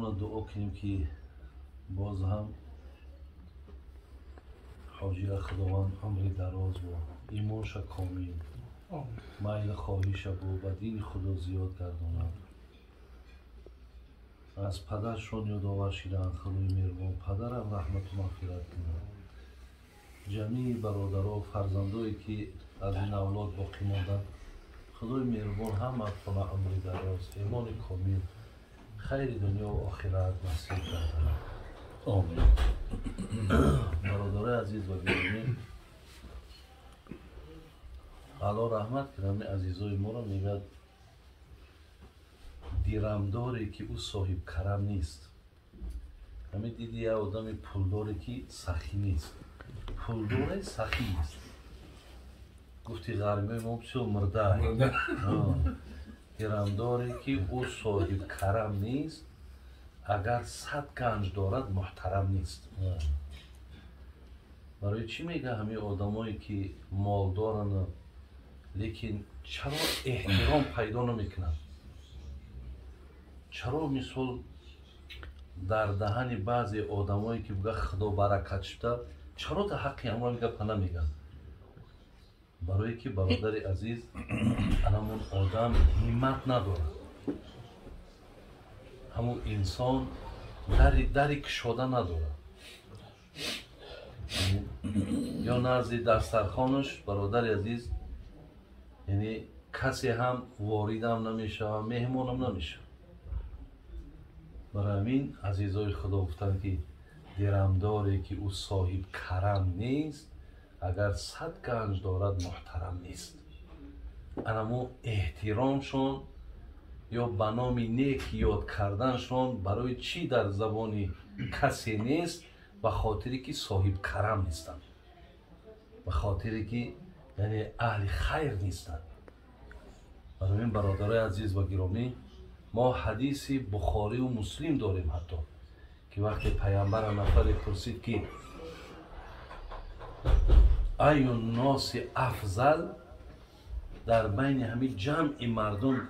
خداوند دعا کنیم که باز هم حاجی خداوند عمر دراز و ایمانش کامل میل خواهیش و دین خدا زیاد گرداند. از پدرشون یادآور شدند خدای مهربان پدرم رحمت و مغفرت کنه. جمیع برادرها و فرزندایی که از این اولاد باقی ماندند خدای مهربان همه کنه عمر دراز ایمان کامل خیر دنیا و آخرت نصیب گرداند. آمین. برادرای عزیز و گرامی الله رحمت کنه عزیزای ما را میگه دیرمداری که او صاحب کرم نیست. همین دیدی یه آدم پولداری که سخی نیست. پولداره سخی نیست. گفتی غرمه ما بسیار مرده. دیرمداری که او صاحب کرم نیست اگر 100 گنج دارد محترم نیست. برای چی میگه همه آدمایی که مال دارن لیکن چرا احترام پیدا نمیکنن؟ چرا مثال در دهن بعضی آدمایی که بگه خدا برکت شده چرا در حق امرا میگه پناه میگن؟ برای که برادر عزیز همون آدم همت نداره. همون انسان دری کشاده نداره. یا نزد دسترخوانش برادر عزیز یعنی کسی هم وارد هم نمیشه و مهمان هم نمیشه. برای همین عزیزای خدا گفتن که درمداری که او صاحب کرم نیست اگر 100 گنج دارد محترم نیست. انمو احترامشون یا به نام نیک یاد کردنشون برای چی در زبان کسی نیست؟ به خاطری که صاحب کرم نیستند، به خاطری که یعنی اهل خیر نیستند. برای این برادرای عزیز و گرامی ما حدیث بخاری و مسلم داریم حتی که وقتی پیامبر نفر پرسید که ای الناس افضل، در بین همه جمع مردم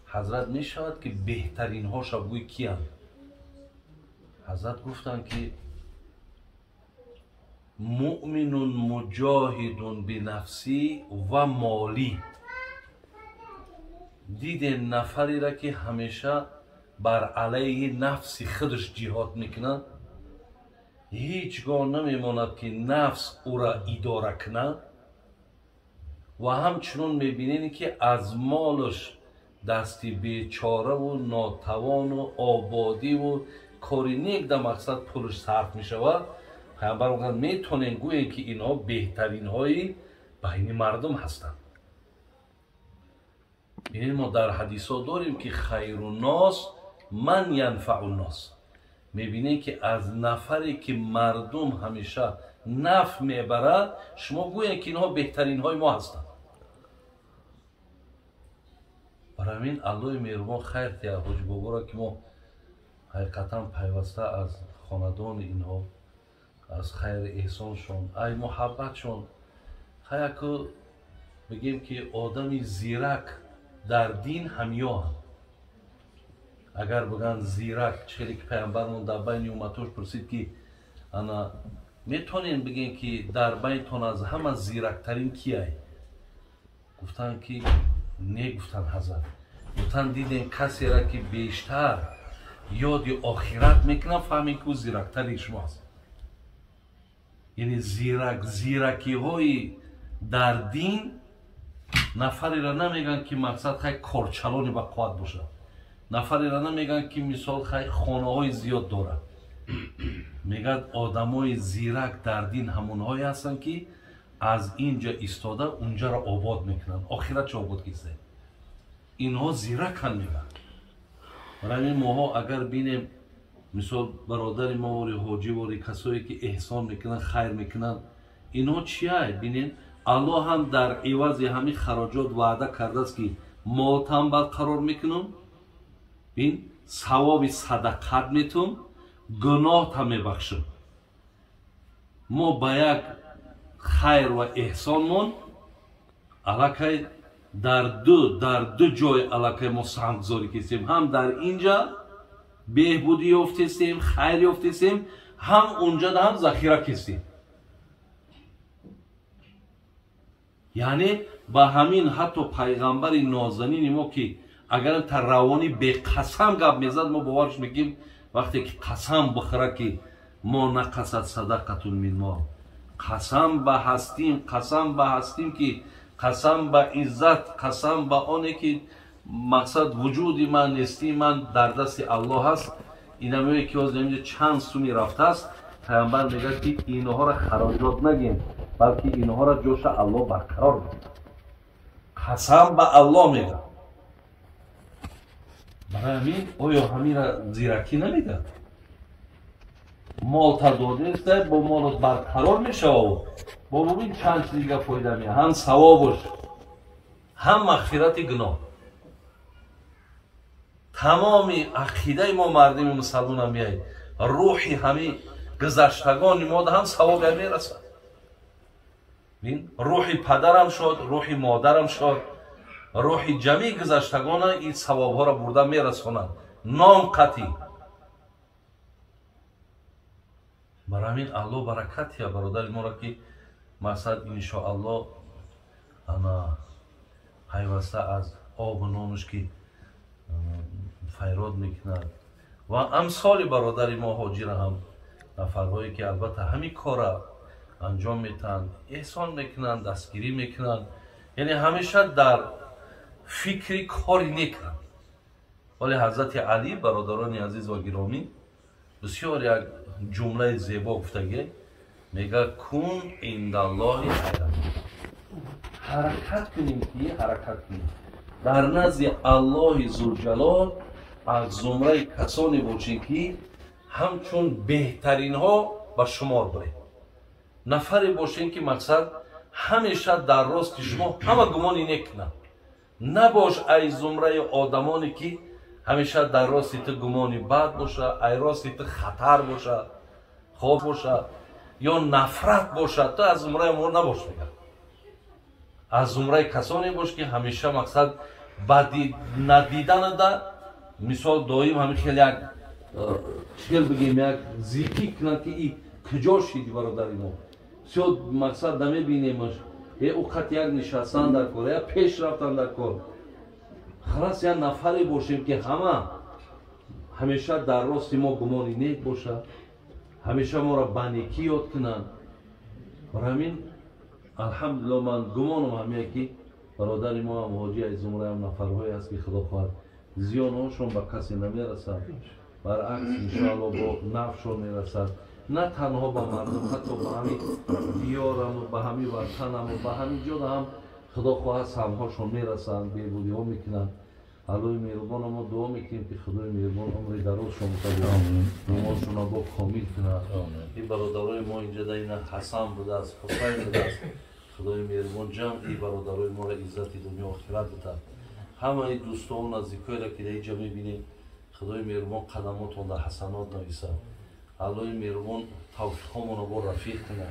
حضرت می شود که بهترین ها شبگوی کیند؟ حضرت گفتند که مؤمن مجاهد بنفسی و مالی. دیدین نفری را که همیشه بر علیه نفس خودش جهاد میکنه هیچگاه نمیماند که نفس او را اداره کنه و همچنان میبینین که از مالش دستی بیچاره و ناتوان و آبادی و کاری نیک در مقصد پولش صرف میشود. پیامبر میگن میتونین گویین که اینها بهترین های بین مردم هستند. ببینید ما در حدیث ها داریم که خیر الناس من ینفع الناس. میبینید که از نفری که مردم همیشه نفع میبره شما گویین که اینها بهترین های ما هستند. برای همین الله مهربان خیر تیا حاج بابا را که ما حقیقتا پیوسته از خاندان اینها از خیر احسانشون ای محبتشون خیر که بگیم که آدمی زیرک در دین همیا هم. اگر بگن زیرک چهلی که پیامبرمون در بین امتوش پرسید که انا میتونین بگین که در بینتون از همه زیرکترین کیه؟ گفتن که نه. گفتن حضرت گفتن دیدین کسی را که بیشتر یاد آخرت میکنن فهمین که او زیرکتری شماست. یعنی زیرکی های در دین نفری را نمیگن که مقصد خیلی کارچلانی با قوت باشه. نفری را نمیگن که مثال خیلی خانه های زیاد داره. میگن آدم های زیرک در دین همون هایی هستن که از اینجا ایستاده اونجا را آباد میکنن. آخرت چه آباد کیسته؟ اینها زیرک هم میگن. برای این ماها اگر بینیم مثال برادر ما وری حاجی وری کسایی که احسان میکنن خیر میکنن اینها چیه؟ بینین الله هم در عوض همین خراجات وعده کرده است که ماتم برقرار میکنم، بین ثواب صدقت میتون گناه هم میبخشم. ما با یک خیر و احسانمون علاقه در دو جای علاقه ما سهمگذاری کردیم، هم در اینجا بهبودی یافتیم، خیر یافتیم، هم اونجا هم ذخیره کردیم. یعنی با همین حتی پیغمبر نازنین ما که اگر تا روانی به قسم گپ میزد ما باورش میگیم وقتی که قسم بخوره که ما نقصد صدقه من ما، قسم به هستیم، قسم به هستیم که قسم به عزت، قسم به آنه که مقصد وجودی من نیستی من در دست الله هست. اینا میگه که از اینجا چند سومی رفته است. پیامبر میگه که اینها را خراجات نگین بلکه اینها را جوش الله برقرار بگیر. قسم به الله میگه. برای همین آیا همین را زیرکی نمیگه؟ مال تداده است با مال برقرار میشه و با ببین چند چیز دیگه فایده میه، هم ثوابش هم مغفرت گناه. تمام عقیده ما مردم مسلمان هم میای روحی همین گذشتگان ما هم ثواب میرسه. روحی پدرم شد، روحی مادرم شد، روحی جمعی گذشتگان این ثواب ها را برده میرسونند. نام قطعی. برای همین الله برکت یا برادر ما را که مقصد انشاءالله انا پیوسته از آب و نانش که فیراد میکند و امثال برادر ما حاجی را هم نفرهایی که البته همین کار را انجام میتن، احسان میکنن، دستگیری میکنن، یعنی همیشه در فکری کاری نیکنن. ولی حضرت علی برادران عزیز و گرامی بسیار یک جمله زیبا گفتگی میگه کن عند الله حیران، حرکت کنیم که حرکت کنیم در نزد الله ذوالجلال از زمره کسانی باشیم که همچون بهترین ها به شمار بریم. نفری باشین که مقصد همیشه در راست شما همه گمانی نکنن. نباش ای زمره آدمانی که همیشه در راست تو گمانی بد باشه، ای راست تو خطر باشه، خواب باشه یا نفرت باشه. تو از زمره ما نباش میگن. از زمره کسانی باش که همیشه مقصد بدی ندیدن ده. مثال دایم همین خیلی یک چیل بگیم یک زیکی کنن که ای کجا شیدی برادر ما. سیاد مقصد نمی بینیمش او خط یک نشستن در کار یا پیش رفتن در کار. خلاص یک نفری باشیم که همیشه در راست ما گمانی نیک باشه، همیشه ما را بنیکی یاد کنن. برای همین الحمدلله من گمانم همیه که برادر ما هم حاجی از زمره هم نفرهایی هست که خدا خواهد زیان هاشون به کسی نمیرسد، برعکس انشاءالله با نفشون میرسد. نه تنها با مردم، حتی با همین دیارم و با همین وطنم و با همین جا هم خدا خواهد سمهاشون میرسند، بهبودی ها میکنند. علای مهربان ما دعا میکنیم که خدای مهربان عمر درازشون بده، نمازشون با کامل کنه. این برادرای ما اینجا در این حسن بوده است، حسین بوده است. خدای مهربان جمعی برادرای ما را عزت دنیا و آخرت بده. همه دوستان و نزدیکایی را که در اینجا میبینیم خدای مهربان قدماتون در حسنات نویسه. علای مهربان توفیقمون رو با رفیق کنه.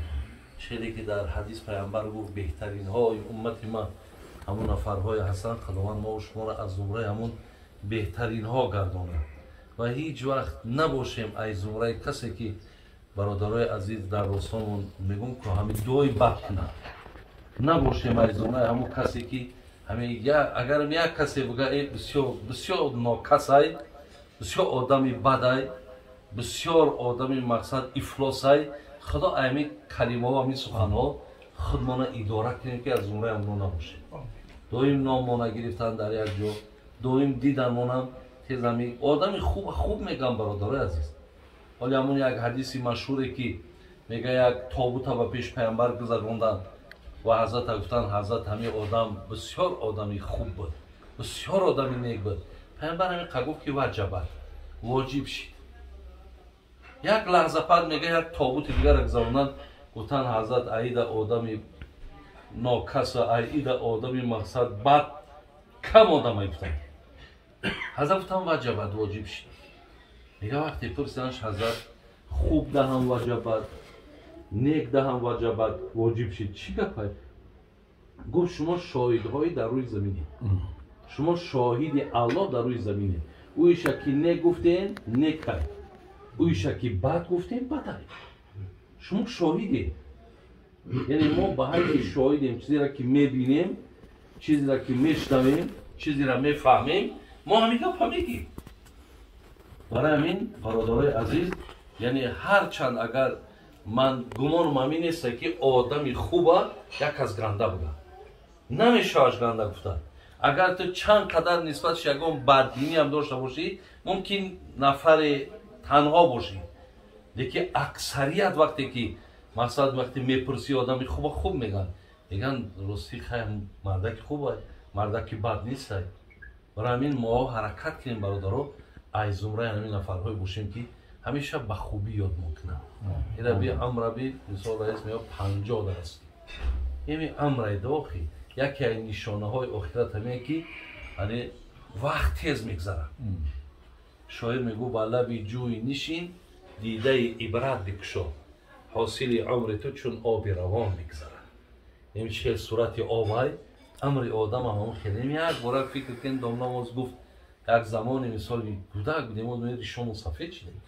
چیزی که در حدیث پیامبر گفت بهترین های امت ما همون نفرهای حسن، خداوند ما و شما را از زمره همون بهترین ها گردانه و هیچ وقت نباشیم ای زمره کسی که برادرای عزیز در راستامون میگم که همین دوی بد کنه. نباشیم ای زمره همون کسی که همین اگر یک کسی بگه بسیار ناکس ای، بسیار آدمی بد ای، بسیار آدمی مقصد افلاس ای، خدا ایمی کلمه و همین سخن ها خودمان اداره کنیم که از زمره همون نباشیم. دویم نام ما نگرفتن در یک جا، دویم دیدن مانم تیز همی آدمی خوب میگم برادر عزیز. ولی همون یک حدیثی مشهوره که میگه یک تابوت به پیش پیامبر گذروندن و حضرت گفتن حضرت همین آدم بسیار آدمی خوب بود، بسیار آدمی نیک بود. پیامبر همین گفت که وجبت واجب شید. یک لحظه بعد میگه یک تابوت دیگر گذروندن گفتن حضرت عید آدمی ناکس و عید آدمی مقصد بد کم آدم ایفتن. حضرت گفتن وجبت واجب شید. میگه وقتی پرسیدنش حضرت خوب ده هم وجبت، نیک ده هم وجبت واجب شید، چی گفت؟ گفت شما شاهدهایی در روی زمینی، شما شاهد الله در روی زمینی. اویشا که نه گفتین نه کن، اویشا که بد گفتین بده. شما شاهیدید. یعنی ما به حیث شاهیدیم، چیزی را که میبینیم، چیزی را که میشنویم، چیزی را میفهمیم، ما همین گپ میگیم. برای همین برادرای عزیز، یعنی هرچند اگر من گمانم همین نیست که آدمی خوبه یک از گنده بوده، نمیشه از گنده گفتن. اگر تو چند قدر نسبتش یکم بدبینی هم داشته باشی، ممکن نفر تنها باشی، لیکن اکثریت وقتی که مثلا وقتی میپرسی آدمی خوبه خوب میگن راستی خیلی مردک خوبه، مردک بد نیست. برای همین ما حرکت کنیم برادرها، از زمره همین نفرهای باشیم که همیشه به خوبی یاد میکنن. این ربی عمربی مثال رئیس میگه 50 درصد. یعنی عمره داخلی یکی از نشانه های آخرت همینه که یعنی وقت تیز میگذره. شاعر میگو با لب جوی نشین دیده عبرت بکشا، حاصل عمر تو چون آب روان میگذره. یعنی چه صورت آبای عمر آدم هم خیلی یک باره فکر کن دامناماز گفت یک زمانی مثالی کودک بودیم و دوید شما سفید شدیم.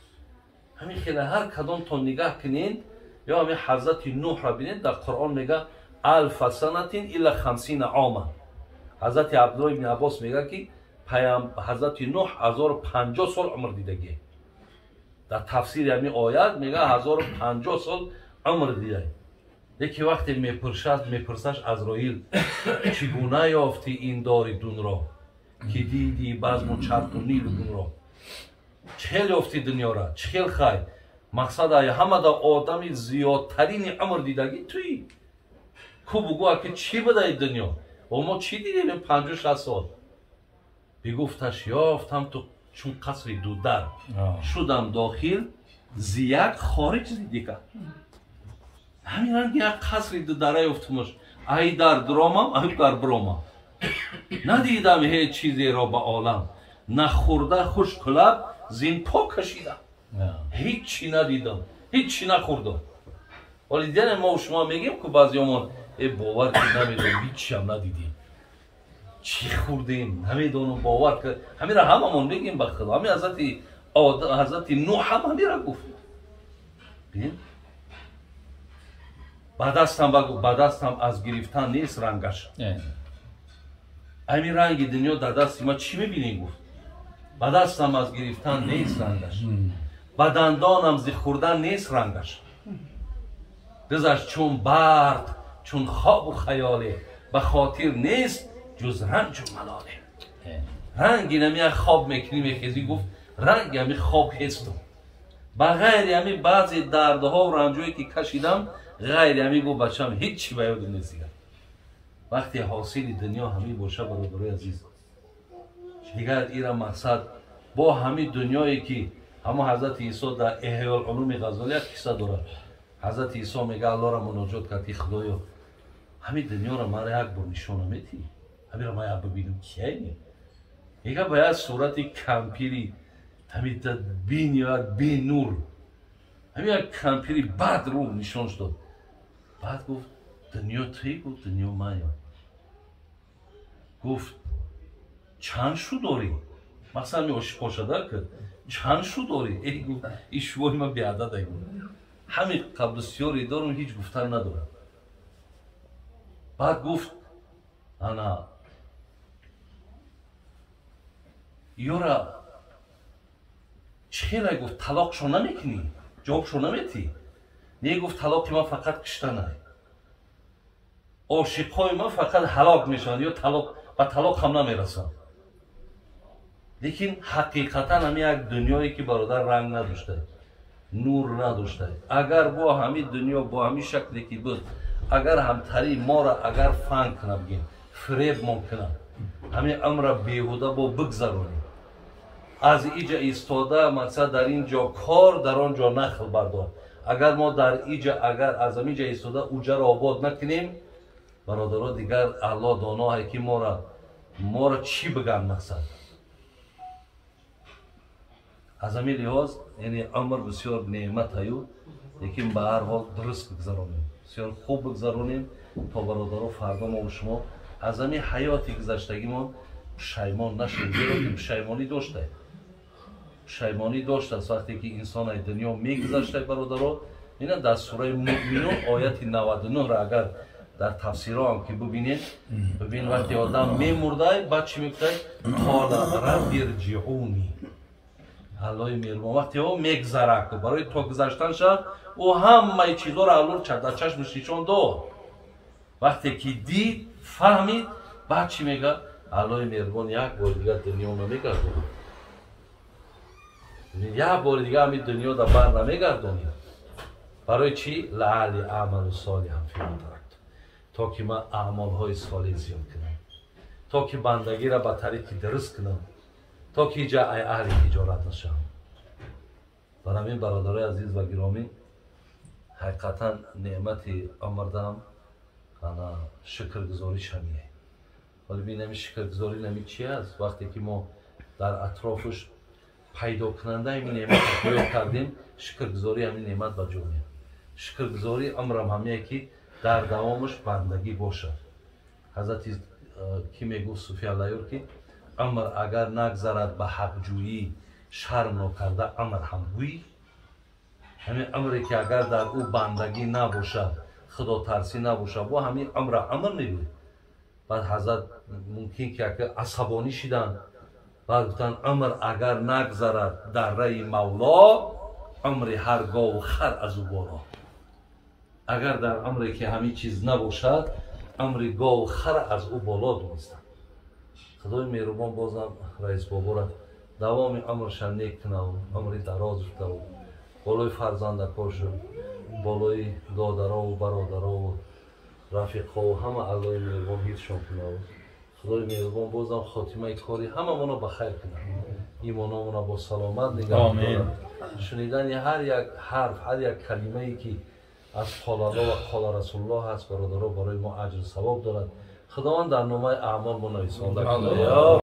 همین خیلی هر کدام تا نگاه کنین یا همین حضرت نوح را بینید در قرآن میگه الف سنتین الا 50 عاما. حضرت عبدالله ابن عباس میگه که حضرت نوح 1050 سال عمر دیدگی. در تفسیر همین آیت میگه 1050 سال عمر دیده. یکی وقتی میپرسش عزرائیل چگونه یافتی این دار دون را که دیدی بزم و چرخ و نیل دون را، چهل یافتی دنیا را، چهل خیر مقصد های همه دا آدمی زیادترین عمر دیدگی توی کو بگو که چی بده دنیا و ما چی دیدیم 50-60 سال. بگفتش یافتم تو چون قصر دودر شدم داخل زیاد خارج دیگه. همین رنگ یک قصر دودره یافتمش، ای در درامم ای در برامم، ندیدم هیچ چیزی را به عالم، نخورده خوش کلب زین پا کشیدم. هیچی ندیدم، هیچی نخوردم. ولی دیدن ما و شما میگیم که بعضی همون باور که نمیدونم هیچی هم ندیدیم، چی خوردیم نمیدونم باور که همین را هممون میگیم به خدا. همین حضرت نوح هم همین را گفت. ببین به دستم از گرفتن نیست رنگش. همین رنگ دنیا در دست ما چی میبینیم گفت به دستم از گرفتن نیست رنگش، به دندانم ز خوردن نیست رنگش، دزش چون برد چون خواب و خیاله، به خاطر نیست جز رنج و ملاله. رنگی نمی خواب میکنی میخیزی گفت رنگ همی خواب هستم، بغیر همی بعضی دردها و رنجوی که کشیدم غیر همی گفت بچم هیچی به یاد نیست. وقتی حاصل دنیا همی باشه برادرای عزیز دیگر ایرا مقصد با همین دنیایی که همه حضرت عیسی در احیاء العلوم غزالی یک قصه داره. حضرت عیسی میگه الله را مناجات کرد که خدایا همین دنیا را مرا یک بار نشانه میدی، همین را من ببینم کیه؟ میگه باید صورت کمپیری همین بین یا بین نور همین یک کمپیری بد رو نشانش داد. بعد گفت دنیا توی گفت دنیا من. گفت چند شو داری؟ مثلا می پاشده کرد چند شو داری؟ ای گفت این شوهای من بیعدد ای گفت همین قبل سیاری دارم هیچ گفتن ندارم. بعد گفت انا یورا چیره؟ گفت طلاق شو نمیکنی؟ جواب شو نمیتی؟ نه گفت طلاق من فقط کشتنه، عاشقای من فقط هلاک میشن یا به طلاق هم نمیرسن. لیکن حقیقتا هم یک دنیایی که برادر رنگ نداشته، نور نداشته. اگر با همین دنیا با همین شکلی که بود اگر همتری ما را اگر فنگ کنه بگیم فریب ممکنه همین عمر بیهوده با بگذرونیم، از اینجا ایستاده مقصد در اینجا کار در آنجا نخل بردار. اگر ما در اینجا اگر از اینجا ایستاده اوجا را آباد نکنیم برادرها دیگر الله داناه که ما را چی بگن مقصد. از همین لحاظ یعنی عمر بسیار نعمت هایو، لیکن به هر حال درست بگذرانیم، بسیار خوب بگذرانیم تا برادرها فردا ما و شما از همین حیاتی گذشتگی ما پشیمان نشیم. زیرا که پشیمانی داشته پشیمانی داشت است وقتی که انسان از دنیا میگذشته برادرها. اینا در سوره مؤمنون آیت 99 را اگر در تفسیرها هم که ببینید، ببین وقتی آدم میمرده بعد چی میگه؟ قال رب ارجعونی. الله مهربان وقتی او میگذره که برای تو گذشتن شد او همه چیزا را علور در چشمش نشان داد. وقتی که دید فهمید بعد چی میگه؟ الله مهربان یک بار دیگه دنیا نمیگردونه، یک بار دیگه همین دنیا در بر نمیگردونه. برای چی؟ لعلی اعمال صالح هم فیما ترکت، تا که من اعمال های صالح زیاد کنم، تا که بندگی را به طریق درست کنم، تا که جا اهل تجارت نشم. برای همین برادرای عزیز و گرامی حقیقتا نعمت آمردم انا شکرگزاری شمیه. ولی ببینیم شکرگزاری نمی چی است؟ وقتی که ما در اطرافش پیدا کننده این نعمت پیدا کردیم، شکرگزاری همین نعمت به جا میاد. شکرگزاری امرم همیه که در دوامش بندگی باشد. حضرت کی میگفت صوفی علیه که امر اگر نگذرد به حق جویی شرم نکرده امر هم گویی. همین امری که اگر در او بندگی نباشد، خدا ترسی نباشد، با همین امر میگوید. بعد حضرت ممکن که عصبانی شدن، بعد گفتن امر اگر نگذرد در رای مولا امر هر گاو و خر از او بالا. اگر در امری که همین چیز نباشد امر گاو و خر از او بالا دونستن. خدای مهربان بازم رئیس بابا را دوام امرش نیک کنه و امر دراز شده و بالای فرزندکاش بالای دادرها و برادرها و رفیقها و همه الله مهربان هیچشان کنه و خدای مهربان بازم خاتمه کاری همه مانا بخیر کنه، ایمانامونا با سلامت نگاه داره. شنیدن هر یک حرف، هر یک کلمه ای که از قال الله و قال رسول الله هست برادرها برای ما اجر ثواب دارد. خداوند در نام اعمال ما نویسنده کنه.